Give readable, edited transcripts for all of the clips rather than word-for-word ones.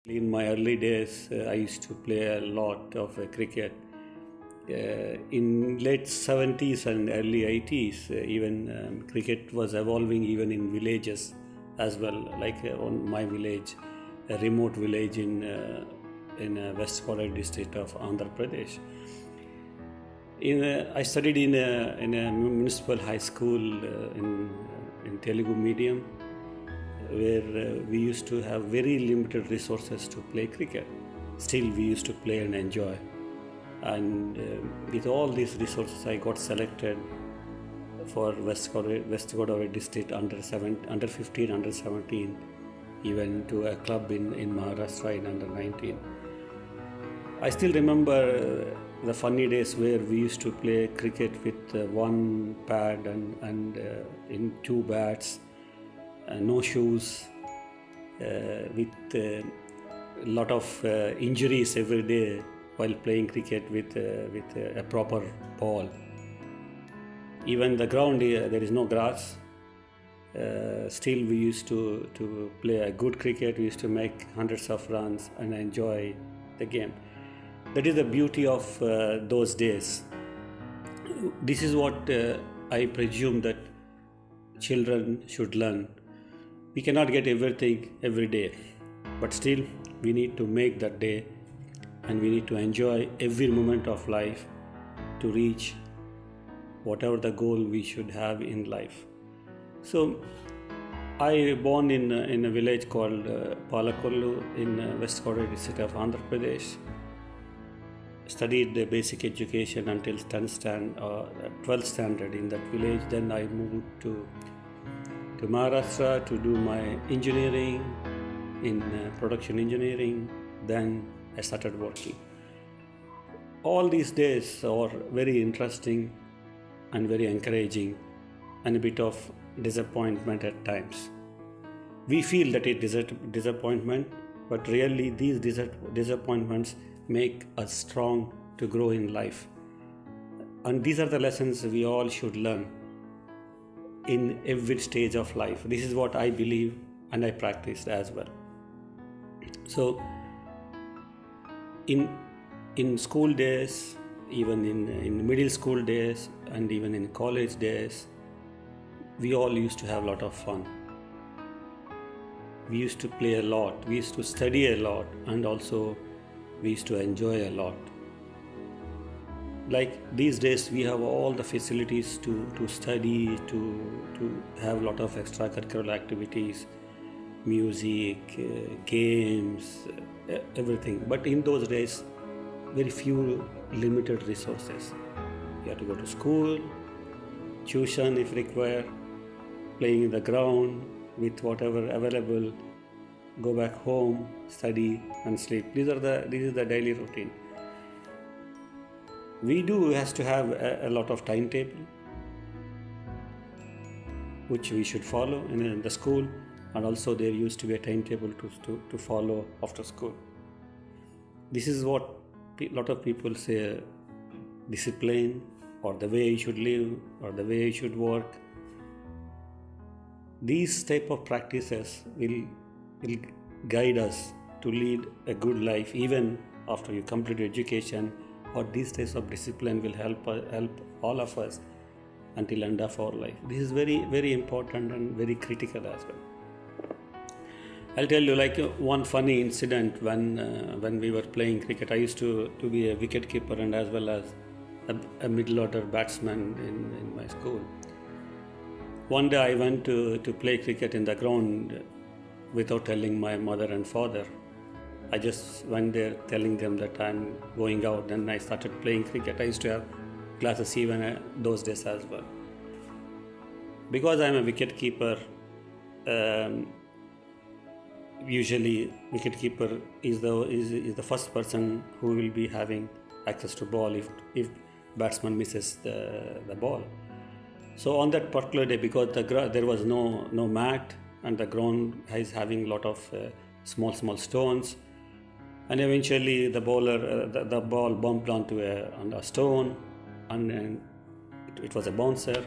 In my early days, I used to play a lot of cricket. In late 70s and early 80s, even cricket was evolving even in villages as well, like on my village, a remote village in West Godavari district of Andhra Pradesh. I studied in a municipal high school in Telugu medium, where we used to have very limited resources to play cricket. Still, we used to play and enjoy. And with all these resources, I got selected for West Godavari district under 15, under 17, even to a club in Maharashtra in under 19. I still remember the funny days where we used to play cricket with one pad and in two bats, no shoes, with a lot of injuries every day while playing cricket with a proper ball. Even the ground, there is no grass. Still, we used to play a good cricket. We used to make hundreds of runs and enjoy the game. That is the beauty of those days. This is what I presume that children should learn. We cannot get everything every day, but still we need to make that day, and we need to enjoy every moment of life to reach whatever the goal we should have in life. So I born in a village called Palakollu in West Godavari district of Andhra Pradesh. Studied the basic education until 12th standard in that village. Then I moved to Maharashtra to do my engineering in production engineering. Then I started working. All these days are very interesting and very encouraging, and a bit of disappointment at times. We feel that it is a disappointment, but really these disappointments make us strong to grow in life. And these are the lessons we all should learn in every stage of life. This is what I believe and I practiced as well. So in school days, even in middle school days, and even in college days, we all used to have a lot of fun. We used to play a lot, we used to study a lot, and also we used to enjoy a lot. Like these days, we have all the facilities to study, to have a lot of extracurricular activities, music, games, everything. But in those days, very few limited resources. You have to go to school, tuition if required, playing in the ground with whatever available, go back home, study and sleep. This is the daily routine. We has to have a lot of timetable which we should follow in the school, and also there used to be a timetable to follow after school. This is what a lot of people say discipline, or the way you should live, or the way you should work. These type of practices will guide us to lead a good life even after you complete your education, or these types of discipline will help all of us until end of our life. This is very, very important and very critical as well. I'll tell you like one funny incident when we were playing cricket. I used to be a wicket keeper and as well as a middle order batsman in my school. One day I went to play cricket in the ground without telling my mother and father. I just went there telling them that I'm going out, and I started playing cricket. I used to have classes even those days as well. Because I'm a wicket keeper, usually wicket keeper is the first person who will be having access to ball if batsman misses the ball. So on that particular day, because there was no mat and the ground is having a lot of small stones, and eventually the ball bumped onto a stone, and it was a bouncer,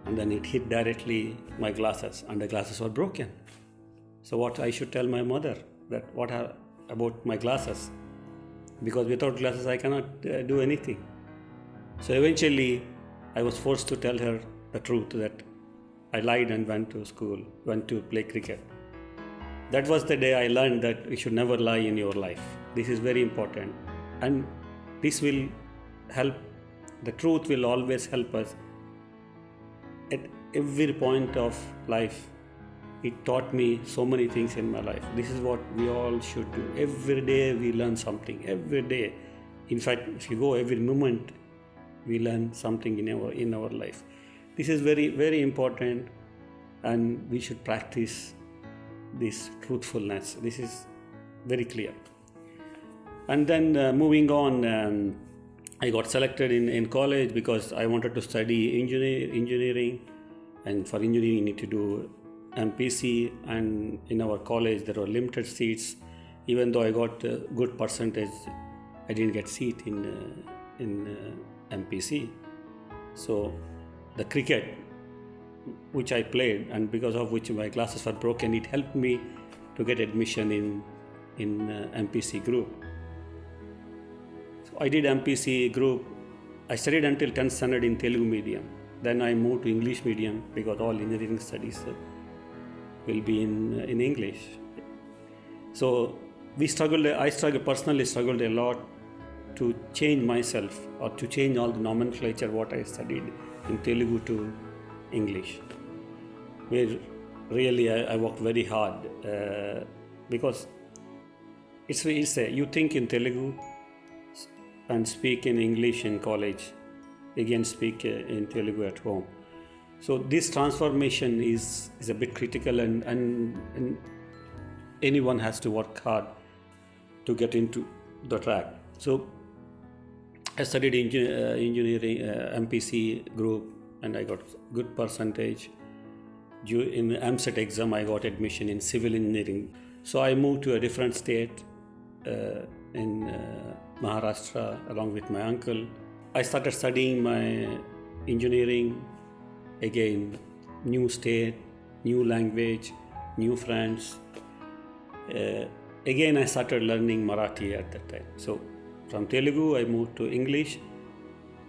and then it hit directly my glasses, and the glasses were broken. So what I should tell my mother, that about my glasses, because without glasses I cannot do anything. So eventually I was forced to tell her the truth that I lied and went to school, went to play cricket. That was the day I learned that you should never lie in your life. This is very important, and this will help. The truth will always help us at every point of life. It taught me so many things in my life. This is what we all should do. Every day we learn something. Every day. In fact, if you go every moment, we learn something in our life. This is very, very important, and we should practice this truthfulness. This is very clear. And then moving on, I got selected in college because I wanted to study engineering, and for engineering you need to do MPC, and in our college there were limited seats. Even though I got a good percentage, I didn't get seat in MPC. So the cricket which I played, and because of which my glasses were broken, it helped me to get admission in MPC group. So I did MPC group. I studied until 10th standard in Telugu medium. Then I moved to English medium because all engineering studies will be in English. So I personally struggled a lot to change myself, or to change all the nomenclature what I studied in Telugu to English, where really I worked very hard, because it's you think in Telugu and speak in English in college, again speak in Telugu at home. So this transformation is a bit critical, and anyone has to work hard to get into the track. So I studied engineering MPC group, and I got good percentage. In the AMSET exam I got admission in civil engineering. So I moved to a different state in Maharashtra along with my uncle. I started studying my engineering. Again, new state, new language, new friends. Again I started learning Marathi at that time. So from Telugu I moved to English,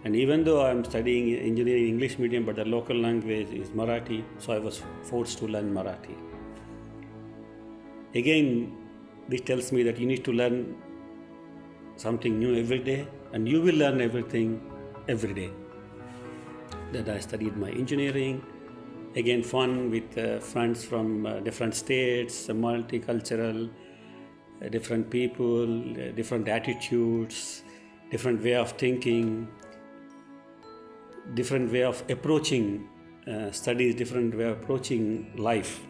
and even though I am studying engineering English medium, but the local language is Marathi, so I was forced to learn Marathi. Again, this tells me that you need to learn something new every day, and you will learn everything every day. Then I studied my engineering. Again, fun with friends from different states, multicultural, different people, different attitudes, different way of thinking, different way of approaching studies, different way of approaching life.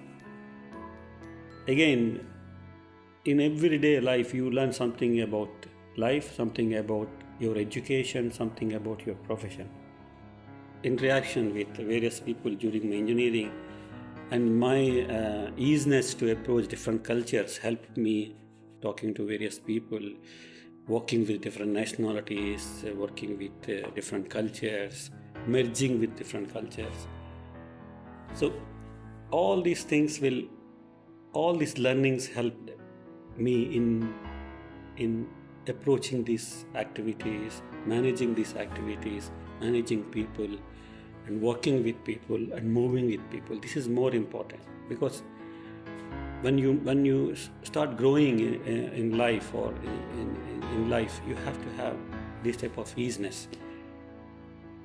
Again, in everyday life you learn something about life, something about your education, something about your profession. Interaction with various people during my engineering, and my easiness to approach different cultures helped me talking to various people, working with different nationalities, working with different cultures, merging with different cultures. So all these learnings helped me in approaching these activities, managing these activities, managing people, and working with people and moving with people. This is more important, because when you start growing in life, or in life, you have to have this type of easiness.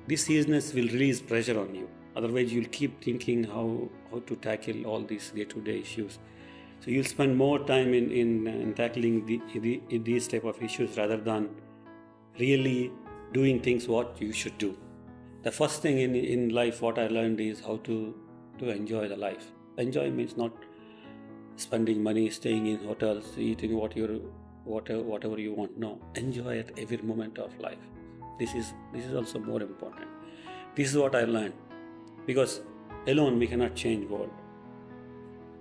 This easiness will release pressure on you. Otherwise, you'll keep thinking how to tackle all these day-to-day issues. So you'll spend more time in tackling these type of issues rather than really doing things what you should do. The first thing in life what I learned is how to enjoy the life. Enjoy means not spending money, staying in hotels, eating whatever you want. No, enjoy at every moment of life. This is also more important. This is what I learned, because alone we cannot change world.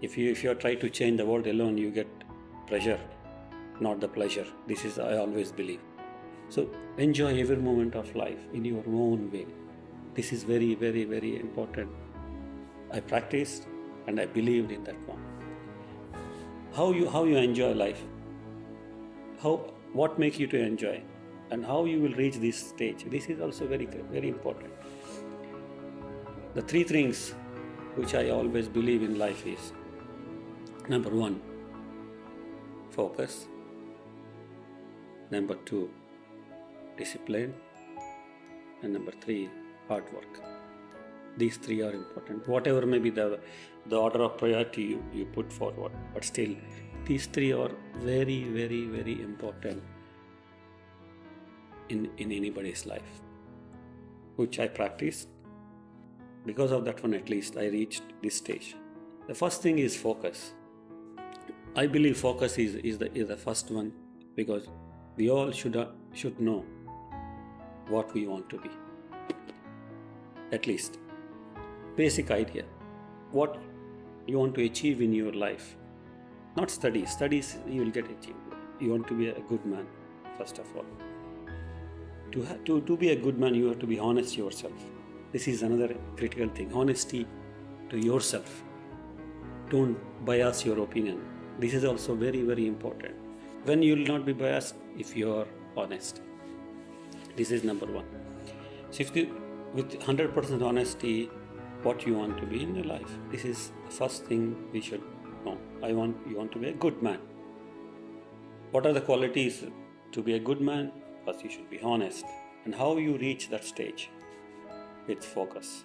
If you try to change the world alone, you get pressure, not the pleasure. This is I always believe. So enjoy every moment of life in your own way. This is very, very, very important. I practiced and I believed in that one. How you enjoy life? what makes you to enjoy, and how you will reach this stage. This is also very, very important. The three things which I always believe in life is: number one, focus; number two, discipline; and number three, hard work. These three are important. Whatever may be the order of priority you put forward, but still, these three are very, very, very important in anybody's life, which I practice. Because of that one, at least, I reached this stage. The first thing is focus. I believe focus is the first one, because we all should know what we want to be. At least, basic idea, what you want to achieve in your life. Not studies. Studies you will get achieved. You want to be a good man, first of all. To be a good man, you have to be honest yourself. This is another critical thing. Honesty to yourself. Don't bias your opinion. This is also very, very important. When you will not be biased if you are honest. This is number one. So with 100% honesty, what you want to be in your life. This is the first thing we should know. You want to be a good man. What are the qualities to be a good man? First, you should be honest. And how you reach that stage? With focus.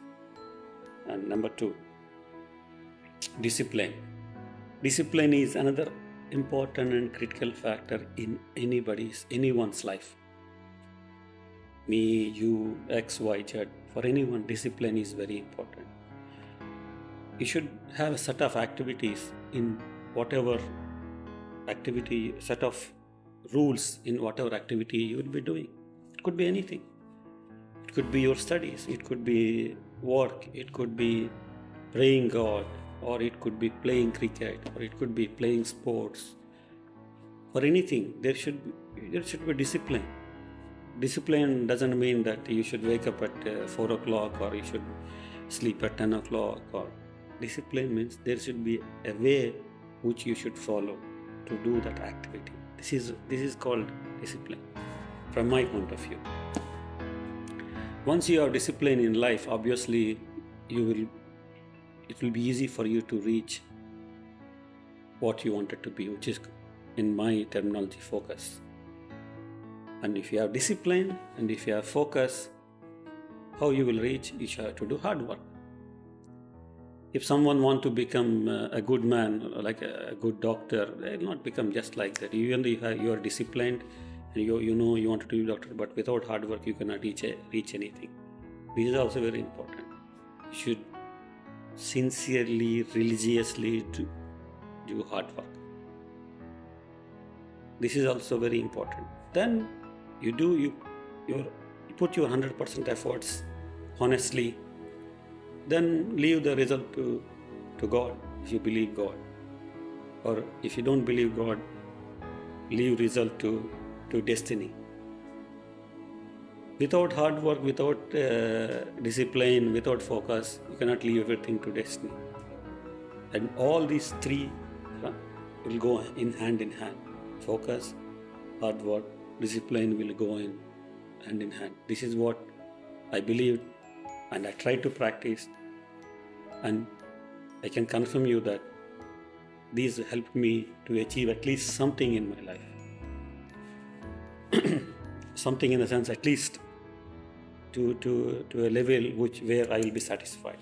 And number two, discipline. Discipline is another important and critical factor in anyone's life. Me, you, X, Y, Z. For anyone, discipline is very important. You should have a set of activities in whatever activity, set of rules in whatever activity you will be doing. It could be anything. It could be your studies, it could be work, it could be praying God, or it could be playing cricket, or it could be playing sports. For anything, there should be discipline. Discipline doesn't mean that you should wake up at 4 o'clock or you should sleep at 10 o'clock. Or discipline means there should be a way which you should follow to do that activity. This is called discipline from my point of view. Once you have discipline in life, obviously it will be easy for you to reach what you wanted to be, which is, in my terminology, focus. And if you have discipline and if you have focus, how you will reach? You have to do hard work. If someone wants to become a good man, like a good doctor, they will not become just like that. Even if you are disciplined and you know you want to be a doctor, but without hard work you cannot reach anything. This is also very important. You should sincerely, religiously do hard work. This is also very important. Then you put your 100% efforts honestly. Then leave the result to God, if you believe God. Or if you don't believe God, leave result to destiny. Without hard work, without discipline, without focus, you cannot leave everything to destiny. And all these three will go in hand. Focus, hard work, discipline will go in hand. This is what I believe and I try to practice. And I can confirm you that these helped me to achieve at least something in my life. Something in the sense, at least to a level where I will be satisfied.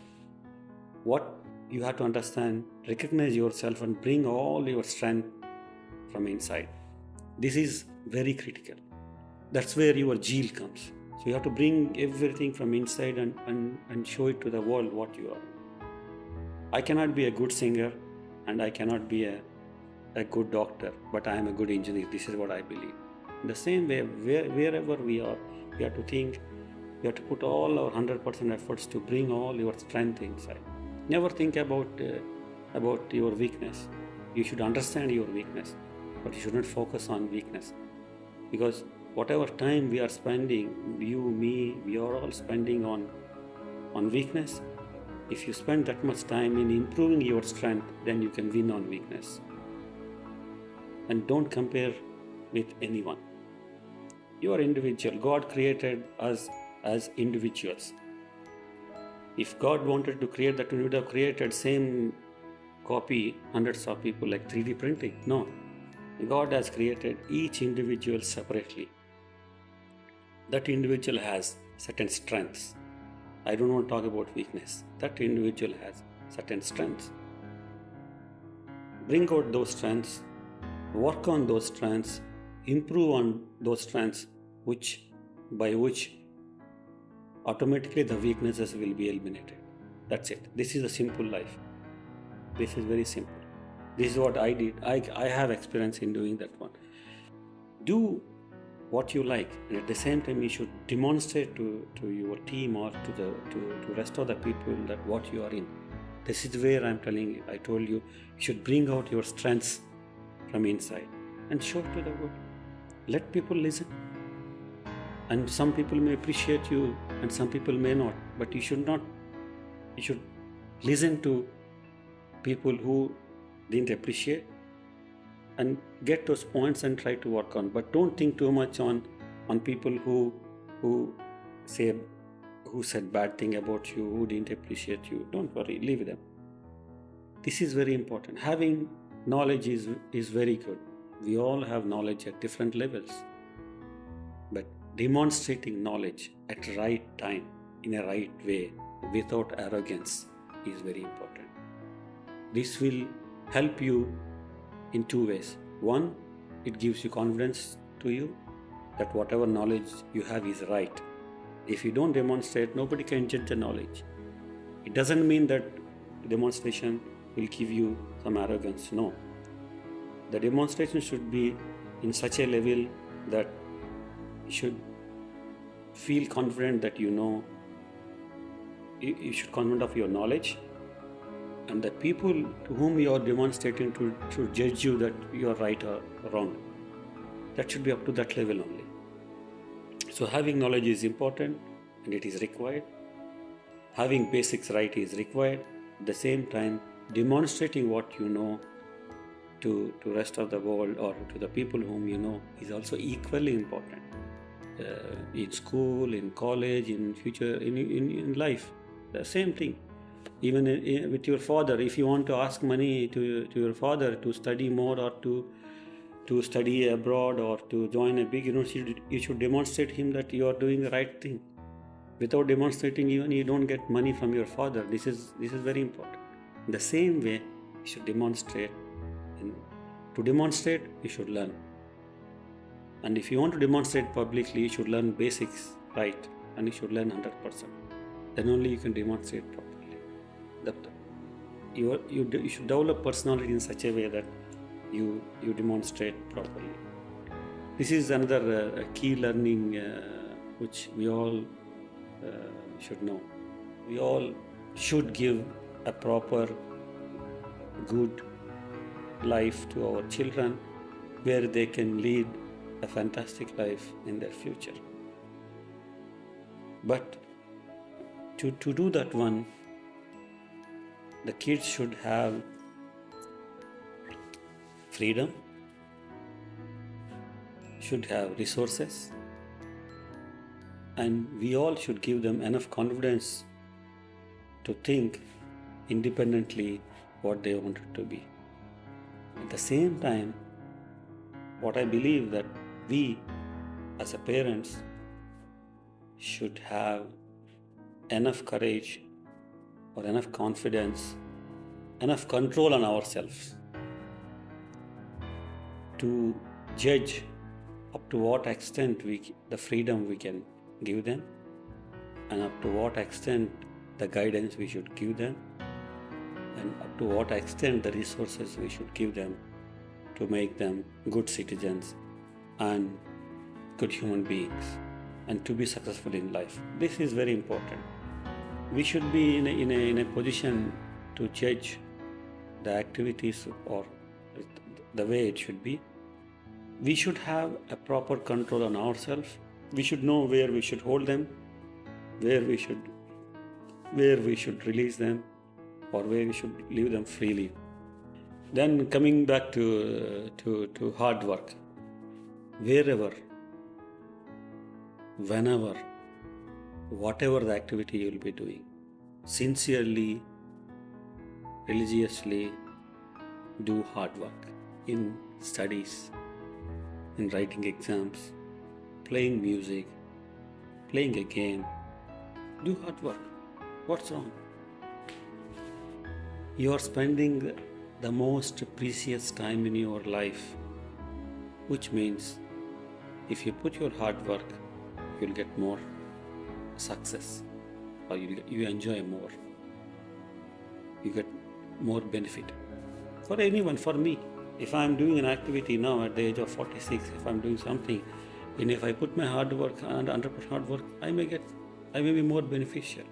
What you have to understand, recognize yourself and bring all your strength from inside. This is very critical. That's where your zeal comes. So you have to bring everything from inside and show it to the world what you are. I cannot be a good singer and I cannot be a good doctor, but I am a good engineer. This is what I believe. In the same way, wherever we are, we have to think, we have to put all our 100% efforts to bring all your strength inside. Never think about your weakness. You should understand your weakness, but you should not focus on weakness. Because whatever time we are spending, you, me, we are all spending on weakness. If you spend that much time in improving your strength, then you can win on weakness. And don't compare with anyone. You are individual. God created us as individuals. If God wanted to create that, He would have created same copy, hundreds of people, like 3D printing. No. God has created each individual separately. That individual has certain strengths. I don't want to talk about weakness. That individual has certain strengths. Bring out those strengths, work on those strengths, improve on those strengths, by which automatically the weaknesses will be eliminated. That's it. This is a simple life. This is very simple. This is what I did. I have experience in doing that one. Do what you like, and at the same time you should demonstrate to your team or to rest of the people that what you are in. This is where I'm telling you. I told you should bring out your strengths from inside and show to the world. Let people listen. And some people may appreciate you and some people may not, but you should not. You should listen to people who didn't appreciate and get those points and try to work on. But don't think too much on people who said bad thing about you, who didn't appreciate you. Don't worry, leave them. This is very important. Having knowledge is very good. We all have knowledge at different levels. But demonstrating knowledge at the right time, in a right way, without arrogance is very important. This will help you in two ways. One, it gives you confidence to you that whatever knowledge you have is right. If you don't demonstrate, nobody can judge the knowledge. It doesn't mean that demonstration will give you some arrogance. No. The demonstration should be in such a level that you should feel confident that you know. You should confident of your knowledge, and the people to whom you are demonstrating to judge you that you are right or wrong. That should be up to that level only. So having knowledge is important and it is required. Having basics right is required. At the same time, demonstrating what you know to rest of the world or to the people whom you know is also equally important. In school, in college, in future, in life, the same thing. Even with your father, if you want to ask money to your father to study more or to study abroad or to join a big university, you should demonstrate him that you are doing the right thing. Without demonstrating, even you don't get money from your father. This is very important. In the same way, you should demonstrate. And to demonstrate, you should learn. And if you want to demonstrate publicly, you should learn basics right, and you should learn 100%. Then only you can demonstrate properly. You should develop personality in such a way that you demonstrate properly. This is another key learning which we all should know. We all should give a proper, good life to our children where they can lead a fantastic life in their future. But to do that one, the kids should have freedom, should have resources, and we all should give them enough confidence to think independently what they want it to be. At the same time, what I believe that we as a parents should have enough courage or enough confidence, enough control on ourselves to judge up to what extent the freedom we can give them, and up to what extent the guidance we should give them, and up to what extent the resources we should give them to make them good citizens and good human beings and to be successful in life. This is very important. We should be in a position to judge the activities or the way it should be. We should have a proper control on ourselves. We should know where we should hold them, where we should release them, or where we should leave them freely. Then coming back to hard work. wherever, whenever, whatever the activity you will be doing, sincerely, religiously, do hard work in studies, in writing exams, playing music, playing a game. Do hard work. What's wrong? You are spending the most precious time in your life, which means if you put your hard work, you'll get more success, or you enjoy more, you get more benefit. For anyone, for me, if I'm doing an activity now at the age of 46, if I'm doing something, and if I put my hard work and 100% hard work, I may be more beneficial.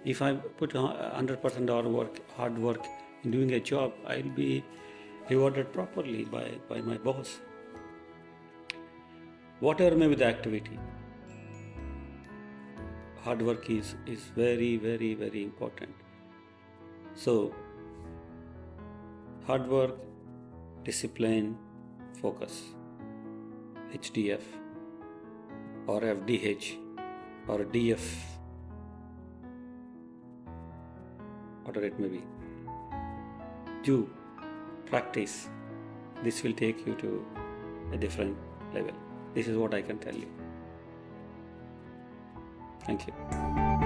If I put 100% hard work in doing a job, I'll be rewarded properly by my boss. Whatever may be the activity, hard work is very, very, very important. So, hard work, discipline, focus, HDF or FDH or DF, whatever it may be. Do practice. This will take you to a different level. This is what I can tell you. Thank you.